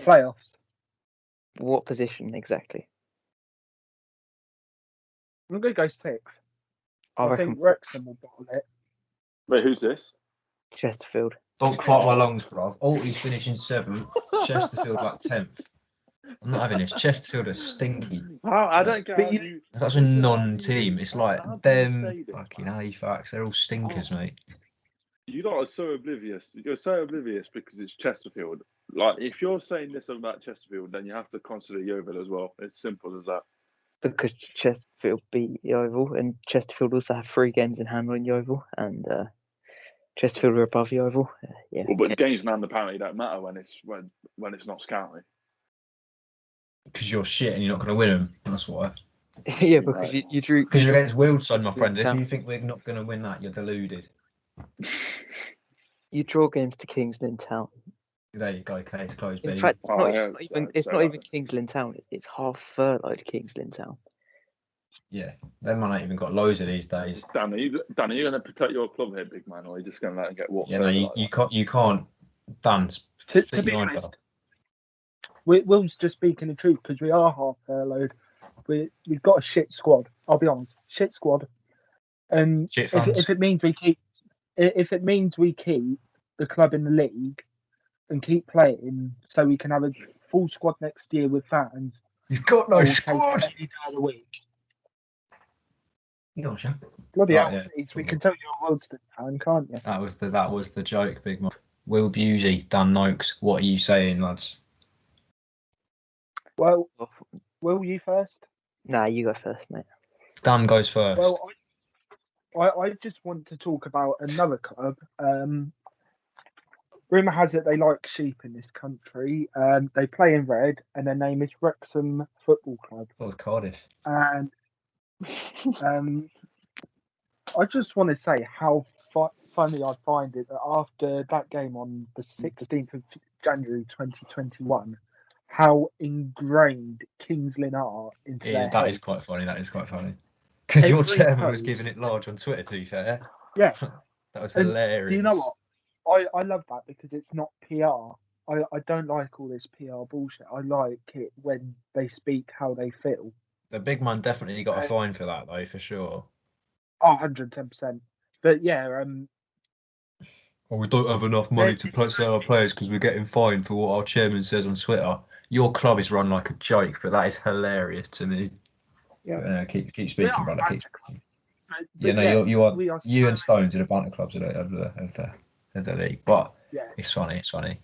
Playoffs. What position exactly? I'm going to go 6th. I I reckon think Wrexham will bottle it. Wait, who's this? Chesterfield. Don't clap my lungs, bruv. Alty's finishing 7th. Chesterfield like 10th. I'm not having this. Chesterfield are stinky. I don't get But how you- you. It's such a non-team. It's like how do you them, say this, fucking man? Halifax. They're all stinkers, mate. You lot are so oblivious. You're so oblivious because it's Chesterfield. Like, if you're saying this about Chesterfield, then you have to consider Yeovil as well. It's simple as that. Because Chesterfield beat Yeovil, and Chesterfield also have 3 games in hand on Yeovil, and Chesterfield are above Yeovil. Yeah. Well, but games in hand apparently don't matter when it's not scouting. Because you're shit and you're not going to win them. That's why. Yeah, because you drew. Because you're against Wildside, my friend. If Town. you think we're not going to win that, you're deluded. You draw games to Kings Lynn Town. There you go, case closed, In baby. fact, Oh, it's yeah, not even, so- it's so not that- even Kings Lynn Town. It's half furloughed Kings Lynn Town. Yeah, them man ain't even got loads of these days. Dan, are you going to protect your club here, big man, or are you just going to let it get walked Yeah, no, over you, like you that? can't. You can't. Dan, To spit be your mind honest, up. Will's just speaking the truth because we are half furloughed. We've got a shit squad. I'll be honest, shit squad. And Shit fans. if it means we keep the club in the league and keep playing, so we can have a full squad next year with fans, You've got I no will take squad. any day of the week. You know, Sean. Bloody Right, hell, yeah. Leeds, we can tell you're a Wildston fan, can't you? That was the joke, big man. Will Busey, Dan Noakes. What are you saying, lads? Well, Will, you first? Nah, you go first, mate. Dan goes first. Well, I just want to talk about another club. Rumour has it they like sheep in this country. They play in red, and their name is Wrexham Football Club. Oh, Cardiff. And I just want to say how funny I find it that after that game on the 16th of January 2021, how ingrained Kings Lynn are into their That heads. is quite funny. That is quite funny. Because your Every chairman was post- giving it large on Twitter, to be fair. Yeah. That was And hilarious. do you know what? I love that because it's not PR. I don't like all this PR bullshit. I like it when they speak how they feel. The big man definitely got a fine for that, though, for sure. Oh, 110%. But yeah, Oh, we don't have enough money to play our players because we're getting fined for what our chairman says on Twitter. Your club is run like a joke, but that is hilarious to me. Yeah. Keep speaking, are brother. Keep banter speaking. but Yeah, no, yeah, you are. we are You so and Stones are the banter clubs of the league, but yeah. it's funny. It's funny.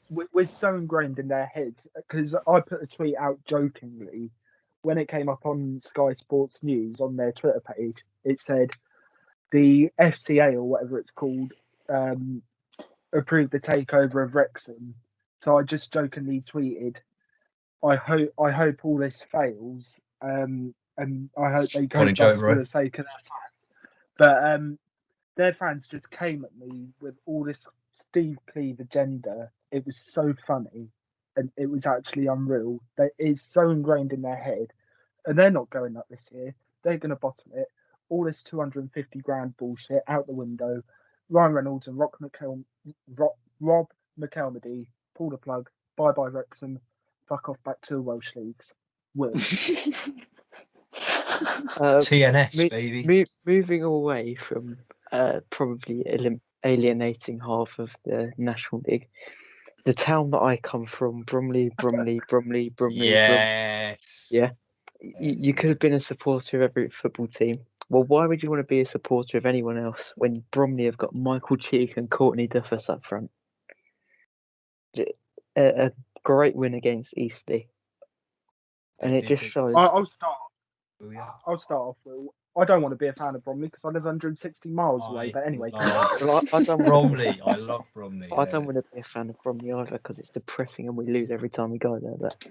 We're so ingrained in their heads because I put a tweet out jokingly when it came up on Sky Sports News on their Twitter page. It said the FCA or whatever it's called approved the takeover of Wrexham. So I just jokingly tweeted, I hope all this fails, and I hope they Funny go joke, bust bro. for the sake of their fans. But their fans just came at me with all this Steve Cleave agenda. It was so funny, and it was actually unreal. It's so ingrained in their head, and they're not going up this year. They're going to bottom it. All this 250 grand bullshit out the window. Ryan Reynolds and Rob McElmady, pull the plug. Bye bye Wrexham. Fuck off back to the Welsh leagues. Will. TNS, baby. Moving away from probably alienating half of the National League, the town that I come from, Bromley. Yes. Yeah. You could have been a supporter of every football team. Well, why would you want to be a supporter of anyone else when Bromley have got Michael Cheek and Courtney Duffus up front? A great win against Eastleigh. And it just shows. I'll start. Oh, yeah. I'll start off with. I don't want to be a fan of Bromley because I live 160 miles away. But anyway, Well, I don't Bromley. I love Bromley. I don't want to be a fan of Bromley either because it's depressing and we lose every time we go there. But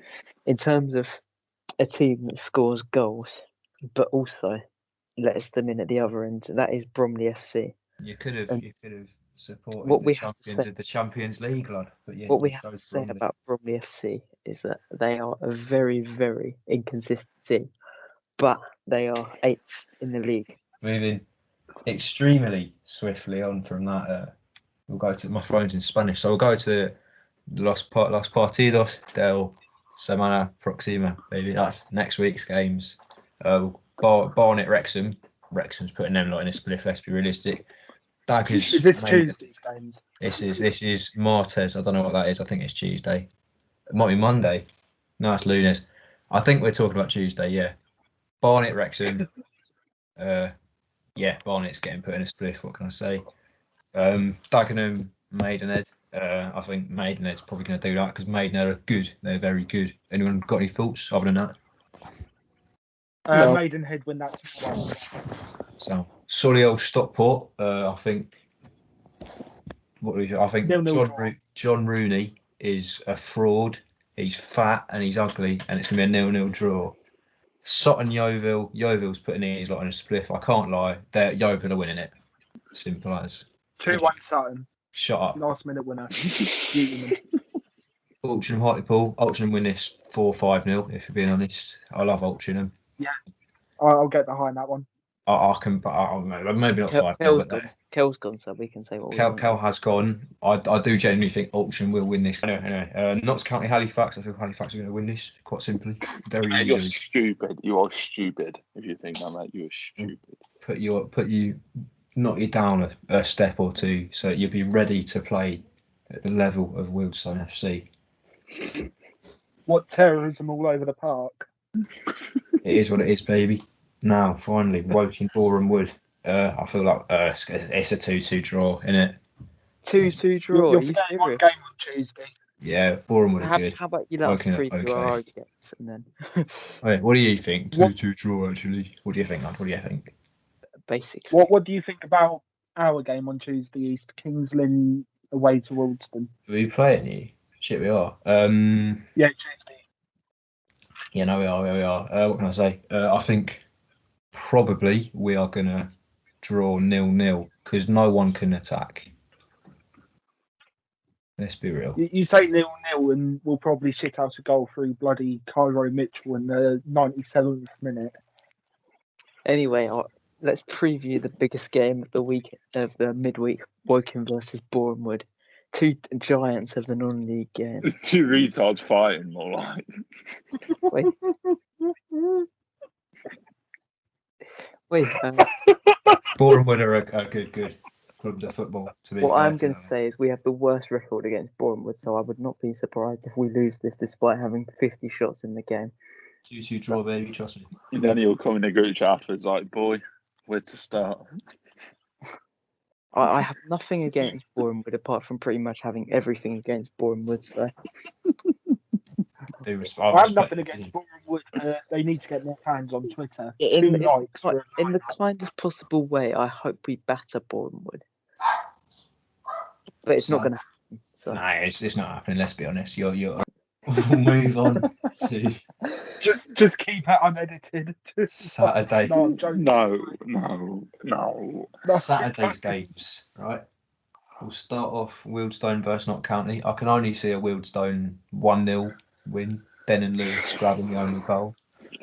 in terms of a team that scores goals, but also lets them in at the other end, that is Bromley FC. You could have supported What the we have to champions say- of the Champions League, lad. But yeah, What we you have to chose say Bromley. about Bromley FC is that they are a very, very inconsistent team, but they are 8th in the league. Moving extremely swiftly on from that We'll go to my phone's in Spanish, so we'll go to los partidos del semana próxima. Maybe that's next week's games. Barnet Wrexham. Wrexham's putting them lot in a split. Let's be realistic. Is this Tuesday's games? This is Martes. I don't know what that is. I think it's Tuesday. It might be Monday. No, it's Lunes. I think we're talking about Tuesday. Yeah. Barnet Wrexham. Yeah, Barnet's getting put in a split. What can I say? Dagenham, Maidenhead. I think Maidenhead's probably going to do that because Maidenhead are good. They're very good. Anyone got any thoughts other than that? No. Maidenhead win that 2-1. So Solihull Stockport. I think. I think 0-0 John Rooney is a fraud. He's fat and he's ugly, and it's going to be a 0-0 draw. Sutton Yeovil. Yeovil's putting his lot in a spliff. I can't lie. Yeovil are winning it. Simple as. 2-1 Sutton. Shut up. Last minute winner. Altrincham Hartlepool. Altrincham win this 4-5-0. If you're being honest, I love Altrincham. Yeah, I'll get behind that one. I can, but maybe not 5-0. Kel's gone, so we can say what we want. Kel has gone. I do genuinely think Altrincham will win this. Anyway, Notts County Halifax. I think Halifax are going to win this quite simply. Very Mate, easily. you're stupid. You are stupid if you think that, mate. You are stupid. Knock you down a step or two, so you'll be ready to play at the level of Wealdstone FC. What terrorism all over the park. It is what it is, baby. Now, finally, Woking, Boreham Wood. I feel like it's a 2-2 draw, isn't it? 2-2 draw. You're Are you forgetting one serious? game on Tuesday. Yeah, Boreham Wood are good. How about you let us Woking are preview our okay. games and then Wait, what do you think? What- 2-2 draw, actually. What do you think, lad? What do you think? basically. What do you think about our game on Tuesday, East Kings Lynn away to Wealdstone? Are we playing you? Shit, we are. Yeah, Tuesday. Yeah, no, we are. What can I say? I think probably we are going to draw 0-0 because no one can attack. Let's be real. You say 0-0 and we'll probably shit out a goal through bloody Cairo Mitchell in the 97th minute. Anyway, let's preview the biggest game of the week of the midweek: Woking versus Boreham Wood. Two giants of the non-league game. Two retards fighting, more like. Wait, Boreham Wood are a good club of football. To be what fair I'm to going to them. say is we have the worst record against Boreham Wood, so I would not be surprised if we lose this despite having 50 shots in the game. 2-2 draw, baby. Trust me. And then he'll come in the group chat afterwards like, boy, where to start? I have nothing against Boreham Wood apart from pretty much having everything against Boreham Wood. So I I have nothing against Boreham Wood. They need to get more fans on Twitter. in 2 likes. for a the line-up. kindest possible way, I hope we batter Boreham Wood. But it's not going to happen. So. Nah, it's not happening. Let's be honest. You're. We'll move on to Just keep it unedited. Saturday. No, I'm joking. No. No. Saturday's games, right? We'll start off Wealdstone versus Notts County. I can only see a Wealdstone 1-0 win. Denon Lewis grabbing the only goal.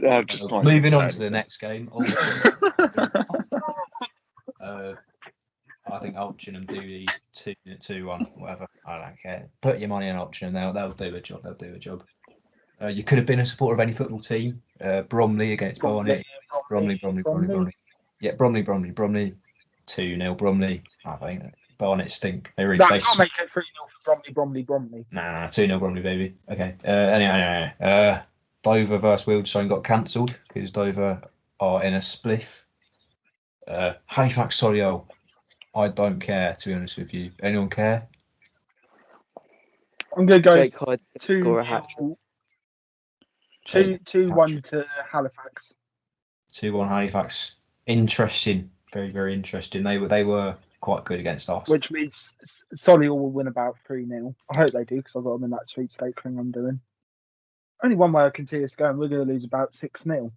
I've just not Moving even on said to the anything. next game. I think Altrincham do these 2-1, whatever. I don't care. Put your money on Altrincham. They'll do a job. They'll do a job. You could have been a supporter of any football team. Bromley against Barnet. Bromley. Yeah, Bromley. 2-0 Bromley. I think Barnet stink. They really. That They can't make it 3-0 for Bromley. Nah, 2-0 Bromley, baby. Okay. Anyway. Dover versus Wealdstone got cancelled because Dover are in a spliff. Halifax Solihull. I don't care, to be honest with you. Anyone care? I'm going to go Jake Hyde to score a hat. 2-1 to Halifax. 2-1 Halifax. Interesting. Very, very interesting. They were quite good against us. Which means Solihull will win about 3-0. I hope they do because I've got them in that sweepstake thing I'm doing. Only one way I can see us going, we're going to lose about 6-0.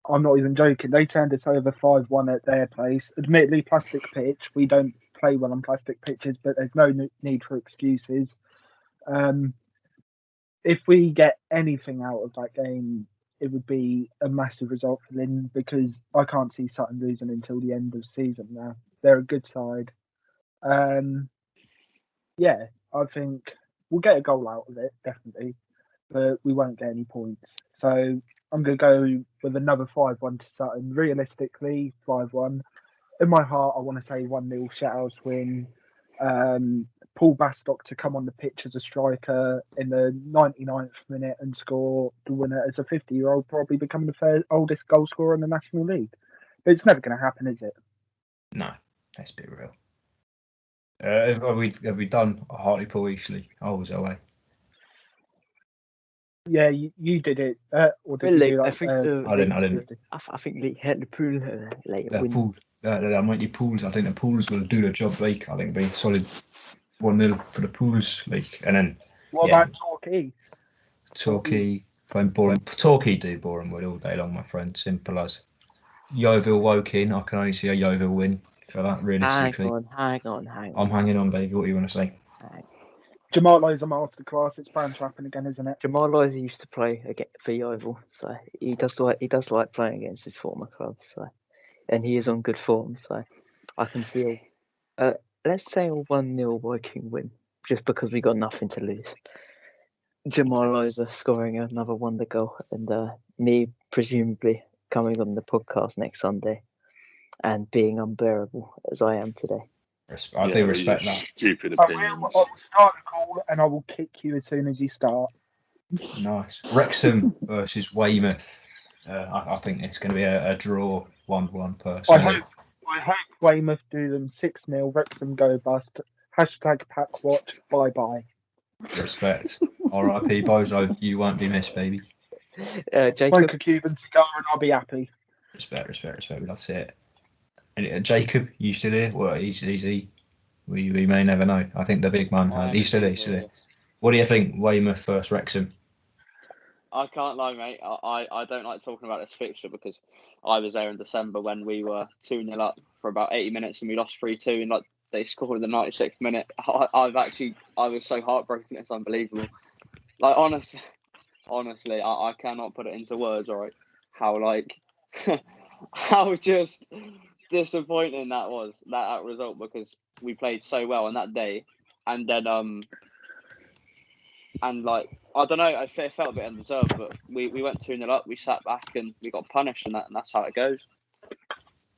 I'm not even joking. They turned us over 5-1 at their place. Admittedly, plastic pitch. We don't play well on plastic pitches, but there's no need for excuses. If we get anything out of that game, it would be a massive result for Lynn because I can't see Sutton losing until the end of the season now. They're a good side. Yeah, I think we'll get a goal out of it, definitely, but we won't get any points. So I'm going to go with another 5-1 to Sutton. Realistically, 5-1. In my heart, I want to say 1-0 Shithouse win. Paul Bastock to come on the pitch as a striker in the 99th minute and score the winner as a 50-year-old, probably becoming the oldest goal scorer in the National League. But it's never going to happen, is it? No, let's be real. Have we done Hartlepool Eastleigh? I was away. Yeah, you did it. Or did Really, you do I that? think I didn't. I think League had the pool like The win. pool. I might need pools. I think the pools will do the job. Like I think it'll be solid 1-0 for the pools. Like and then What yeah. about Torquay? Torquay playing boring. Torquay do boring wood all day long, my friend. Simple as. Yeovil woke in. I can only see a Yeovil win for that. Realistically, Hang on. I'm hanging on, baby. What do you want to say? Jamal is a masterclass. It's bound to happen again, isn't it? Jamal Liza used to play for Yeovil, so he does like playing against his former club. So, and he is on good form. So, I can see let's say a 1-0 Woking win, just because we got nothing to lose. Jamal Liza scoring another wonder goal, and me presumably coming on the podcast next Sunday and being unbearable as I am today. I do respect that. Stupid I opinions. will start the call and I will kick you as soon as you start. Nice. Wrexham versus Weymouth. I think it's going to be a draw, 1-1 personally. I hope Weymouth do them 6-0. Wrexham go bust. Hashtag pack watch. Bye bye. Respect. R.I.P. Bozo. You won't be missed, baby. Smoke Jacob, a Cuban cigar and I'll be happy. Respect. That's it. And, Jacob, you still here? Well, he's we may never know. I think the big man. He's still here. What do you think, Weymouth versus Wrexham? I can't lie, mate. I don't like talking about this fixture because I was there in December when we were 2-0 up for about 80 minutes and we lost 3-2 and like they scored in the 96th minute. I was so heartbroken. It's unbelievable. Like honestly, I cannot put it into words. All right, how just disappointing that was that result because we played so well on that day, and then and like I don't know, it felt a bit undeserved, but we went 2-0 up, we sat back and we got punished, and that's how it goes.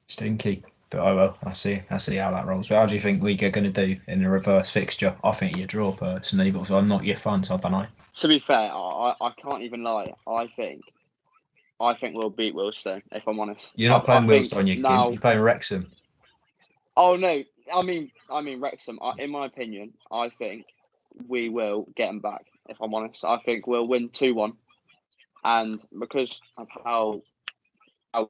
Stinky. But oh well, I see how that rolls. But how do you think we are going to do in the reverse fixture? I think you draw personally, but I'm not your fan, so I don't know. To be fair, I can't even lie. I think we'll beat Wilstone, if I'm honest. You're not playing Wilstone, you're playing Wrexham. Oh no, I mean Wrexham. In my opinion, I think we will get them back. If I'm honest, I think we'll win 2-1, and because of how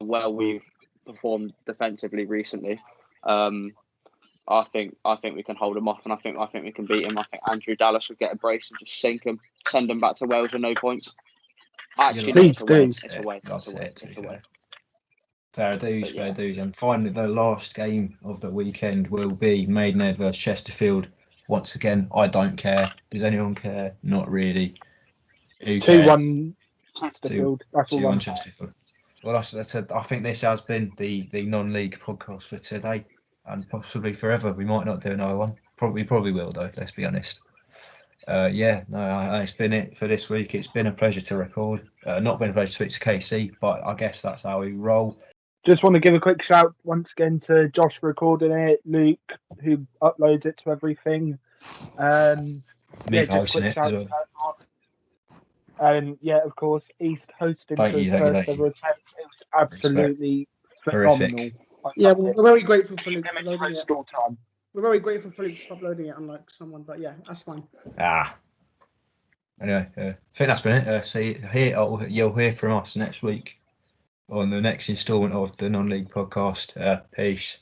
well we've performed defensively recently, I think we can hold them off, and I think we can beat him. I think Andrew Dallas will get a brace and just sink them, send them back to Wales with no points. Actually, no, it's away. It's away. Fair dues. And finally, the last game of the weekend will be Maidenhead versus Chesterfield. Once again, I don't care. Does anyone care? Not really. 2-1 Chesterfield. That's all 2-1 Chesterfield. Well, I said, I think this has been the non-league podcast for today and possibly forever. We might not do another one. Probably will, though, let's be honest. It's been it for this week. It's been a pleasure to record. Not been a pleasure to speak to KC, but I guess that's how we roll. Just want to give a quick shout once again to Josh for recording it, Luke who uploads it to everything. Me for hosting it as well. And of course, East hosting Thank for you. his first ever attempt. It was absolutely phenomenal. Yeah, we're very grateful for Luke It's uploading host it. all time. We're very grateful for Luke uploading it, unlike someone, but yeah, that's fine. Anyway, I think that's been it. You'll hear from us next week on the next instalment of the non-league podcast. Peace.